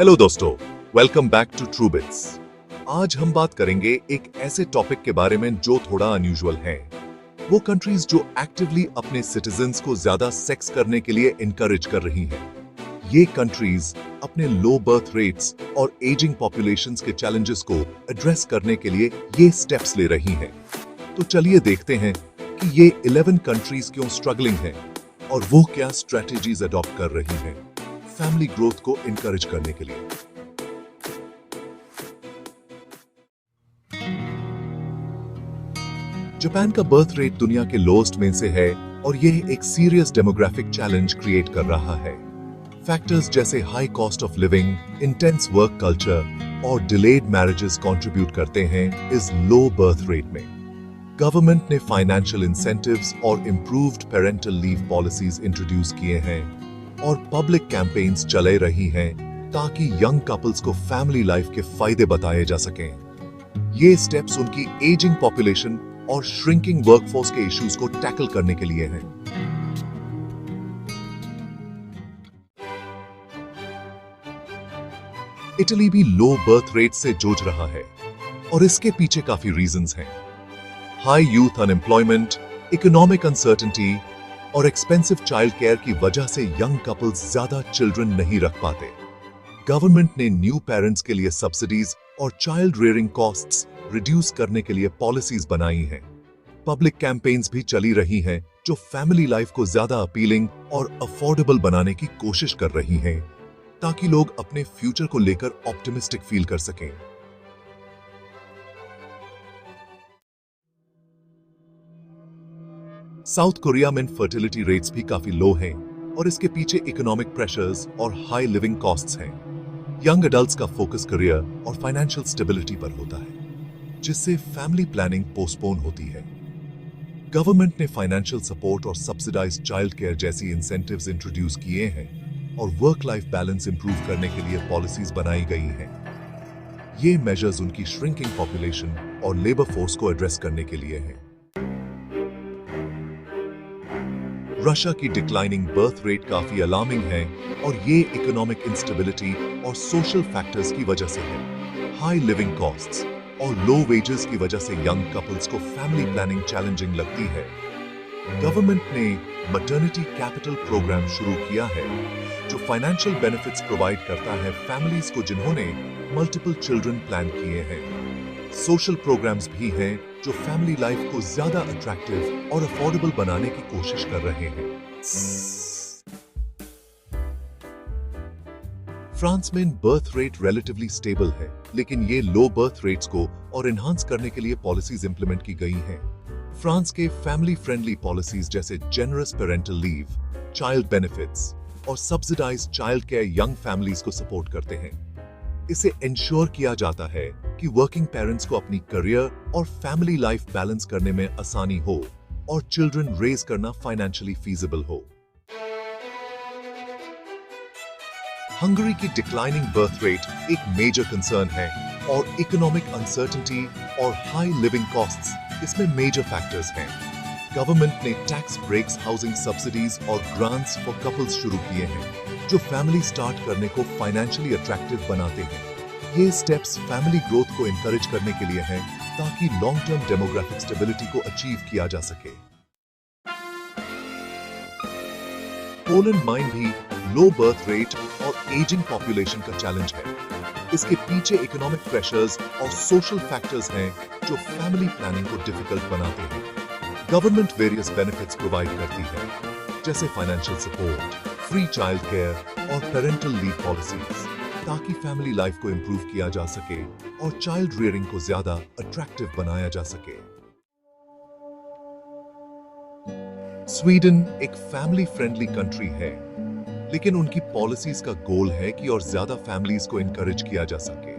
Hello दोस्तों, welcome back to true bits. आज हम बात करेंगे एक ऐसे टॉपिक के बारे में जो थोड़ा अनयूजुअल है। वो कंट्रीज जो एक्टिवली अपने सिटीजन्स को ज्यादा सेक्स करने के लिए इनकरेज कर रही हैं। ये कंट्रीज अपने लो बर्थ रेट्स और एजिंग पॉपुलेशंस के चैलेंजेस को एड्रेस करने के लिए ये स्टेप्स ले रही हैं। तो चलिए देखते हैं कि ये 11 कंट्रीज क्यों स्ट्रगलिंग हैं और वो क्या स्ट्रेटेजीज अडॉप्ट कर रही हैं फैमिली ग्रोथ को इनकरेज करने के लिए। जापान का बर्थ रेट दुनिया के लोएस्ट में से है और यह एक सीरियस डेमोग्राफिक चैलेंज क्रिएट कर रहा है। फैक्टर्स जैसे high cost of living, intense work culture और डिलेड मैरिजेस कंट्रीब्यूट करते हैं इस लो बर्थ रेट में। गवर्नमेंट ने फाइनेंशियल इंसेंटिव्स और improved parental leave policies introduce किए हैं और पब्लिक कैंपेन्स चले रही हैं ताकि यंग कपल्स को फैमिली लाइफ के फायदे बताए जा सकें। ये स्टेप्स उनकी एजिंग पॉपुलेशन और श्रिंकिंग वर्कफोर्स के इश्यूज को टैकल करने के लिए हैं। इटली भी लो बर्थ रेट से जूझ रहा है और इसके पीछे काफी रीजंस हैं। High youth unemployment, economic uncertainty और एक्सपेंसिव चाइल्ड केयर की वजह से यंग कपल्स ज्यादा चिल्ड्रन नहीं रख पाते। गवर्नमेंट ने न्यू पेरेंट्स के लिए सब्सिडीज और चाइल्ड रेयरिंग कॉस्ट्स रिड्यूस करने के लिए पॉलिसीज बनाई हैं। पब्लिक कैंपेन्स भी चली रही हैं जो फैमिली लाइफ को ज्यादा अपीलिंग और अफोर्डेबल बनाने की कोशिश कर रही हैं ताकि लोग अपने फ्यूचर को लेकर ऑप्टिमिस्टिक फील कर सकें। साउथ कोरिया में फर्टिलिटी रेट्स भी काफी लो हैं और इसके पीछे इकोनॉमिक प्रेशर्स और हाई लिविंग कॉस्ट्स हैं। यंग एडल्ट्स का फोकस करियर और फाइनेंशियल स्टेबिलिटी पर होता है, जिससे फैमिली प्लानिंग पोस्टपोन होती है। गवर्नमेंट ने फाइनेंशियल सपोर्ट और सब्सिडाइज्ड चाइल्ड केयर जैसी इंसेंटिव्स इंट्रोड्यूस किए हैं और वर्क लाइफ बैलेंस इंप्रूव करने के लिए पॉलिसीज बनाई गई हैं। ये मेजर्स उनकी श्रिंकिंग पॉपुलेशन और लेबर फोर्स को एड्रेस करने के लिए हैं। रशिया की डिक्लाइनिंग बर्थ रेट काफी अलार्मिंग है और ये इकोनॉमिक इंस्टेबिलिटी और सोशल फैक्टर्स की वजह से है। हाई लिविंग कॉस्ट्स और लो वेजेस की वजह से यंग कपल्स को फैमिली प्लानिंग चैलेंजिंग लगती है। गवर्नमेंट ने मैटरनिटी कैपिटल प्रोग्राम शुरू किया है जो फाइनेंशियल बेनिफिट्स प्रोवाइड करता है फैमिलीज को जिन्होंने मल्टीपल चिल्ड्रन प्लान किए हैं। सोशल प्रोग्राम्स भी हैं जो फैमिली लाइफ को ज्यादा अट्रैक्टिव और अफोर्डेबल बनाने की कोशिश कर रहे हैं। फ्रांस में बर्थ रेट रिलेटिवली स्टेबल है, लेकिन ये लो बर्थ रेट्स को और एनहांस करने के लिए पॉलिसीज इंप्लीमेंट की गई हैं। फ्रांस के फैमिली फ्रेंडली पॉलिसीज जैसे generous parental leave, child benefits और subsidised child care young families को सपोर्ट करते हैं। इसे इंश्योर किया जाता है कि वर्किंग पेरेंट्स को अपनी करियर और फैमिली लाइफ बैलेंस करने में आसानी हो और चिल्ड्रन रेज करना फाइनेंशियली फीजिबल हो। हंगरी की डिक्लाइनिंग बर्थ रेट एक मेजर कंसर्न है और इकोनॉमिक अनसर्टेनिटी और हाई लिविंग कॉस्ट्स इसमें मेजर फैक्टर्स हैं। गवर्नमेंट ने टैक्स ब्रेक्स, हाउसिंग सब्सिडीज और ग्रांट्स फॉर कपल्स शुरू किए हैं जो फैमिली स्टार्ट करने को फाइनेंशियली अट्रैक्टिव बनाते हैं। ये स्टेप्स फैमिली ग्रोथ को इनकरेज करने के लिए हैं ताकि लॉन्ग टर्म डेमोग्राफिक स्टेबिलिटी को अचीव किया जा सके। पोलैंड में भी लो बर्थ रेट और एजिंग पॉपुलेशन का चैलेंज है। इसके पीछे इकोनॉमिक प्रेशर्स और सोशल फैक्टर्स हैं जो फैमिली प्लानिंग को डिफिकल्ट बनाते हैं। गवर्नमेंट वेरियस बेनिफिट्स प्रोवाइड करती है जैसे financial support, free child care और पेरेंटल लीव पॉलिसीज ताकि फैमिली लाइफ को इंप्रूव किया जा सके और चाइल्ड रियरिंग को ज्यादा अट्रैक्टिव बनाया जा सके। स्वीडन एक फैमिली फ्रेंडली कंट्री है, लेकिन उनकी पॉलिसीज का गोल है कि और ज्यादा फैमिलीज को इनकरेज किया जा सके।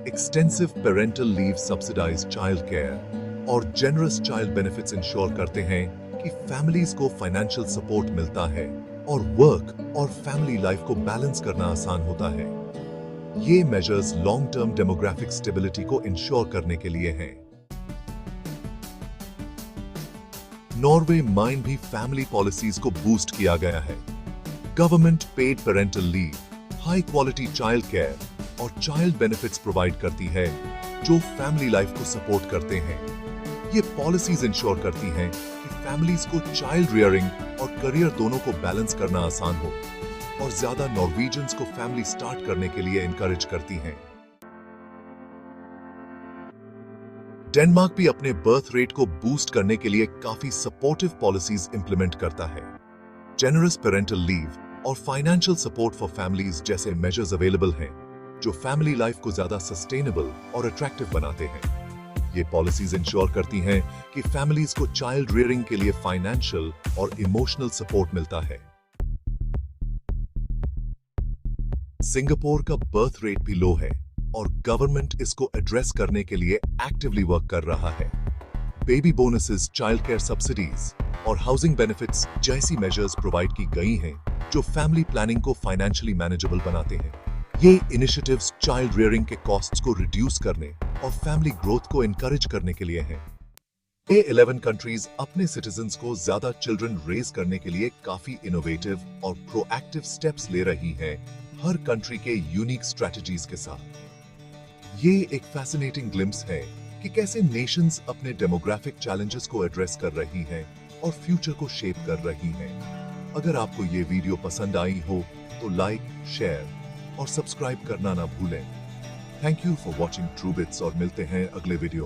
Extensive parental leave, subsidised child care और जेनरस चाइल्ड बेनिफिट्स इंश्योर करते हैं कि फैमिलीज को फाइनेंशियल सपोर्ट मिलता है और वर्क और फैमिली लाइफ को बैलेंस करना आसान होता है। ये measures long term demographic stability को इंश्योर करने के लिए हैं। नॉर्वे में भी फैमिली पॉलिसीज को बूस्ट किया गया है। Government paid parental leave, high quality child care और चाइल्ड बेनिफिट्स प्रोवाइड करती है जो फैमिली लाइफ को सपोर्ट करते हैं। ये पॉलिसीज इंश्योर करती हैं कि फैमिलीज को चाइल्ड रियरिंग और करियर दोनों को बैलेंस करना आसान हो और ज्यादा नॉर्वेजियंस को फैमिली स्टार्ट करने के लिए एनकरेज करती हैं। डेनमार्क भी अपने बर्थ रेट को बूस्ट करने के लिए काफी सपोर्टिव पॉलिसीज इंप्लीमेंट करता है। जेनरस पेरेंटल लीव और फाइनेंशियल सपोर्ट फॉर फैमिलीज जैसे मेजर्स अवेलेबल हैं जो फैमिली लाइफ को ज्यादा सस्टेनेबल और अट्रैक्टिव बनाते हैं। ये पॉलिसीज इंश्योर करती हैं कि फैमिलीज को चाइल्ड रियरिंग के लिए फाइनेंशियल और इमोशनल सपोर्ट मिलता है। सिंगापुर का बर्थ रेट भी लो है और गवर्नमेंट इसको एड्रेस करने के लिए एक्टिवली वर्क कर रहा है। Baby bonuses, child care subsidies और हाउसिंग बेनिफिट्स जैसी मेजर्स प्रोवाइड की गई हैं जो फैमिली प्लानिंग को फाइनेंशियली मैनेजेबल बनाते हैं। ये इनिशिएटिव्स चाइल्ड रियरिंग के कॉस्ट्स को रिड्यूस करने और फैमिली ग्रोथ को एनकरेज करने के लिए हैं। ये 11 कंट्रीज अपने सिटीजन्स को ज्यादा चिल्ड्रन रेज करने के लिए काफी इनोवेटिव और प्रोएक्टिव स्टेप्स ले रही हैं, हर कंट्री के यूनिक स्ट्रेटजीज के साथ। ये एक फैसिनेटिंग ग्लिम्स है कि कैसे नेशंस अपने डेमोग्राफिक चैलेंजेस को एड्रेस कर रही हैं और फ्यूचर को शेप कर रही हैं। अगर आपको ये वीडियो पसंद आई हो तो लाइक, शेयर और सब्सक्राइब करना ना भूलें। Thank you for watching true bits और मिलते हैं अगले वीडियो में।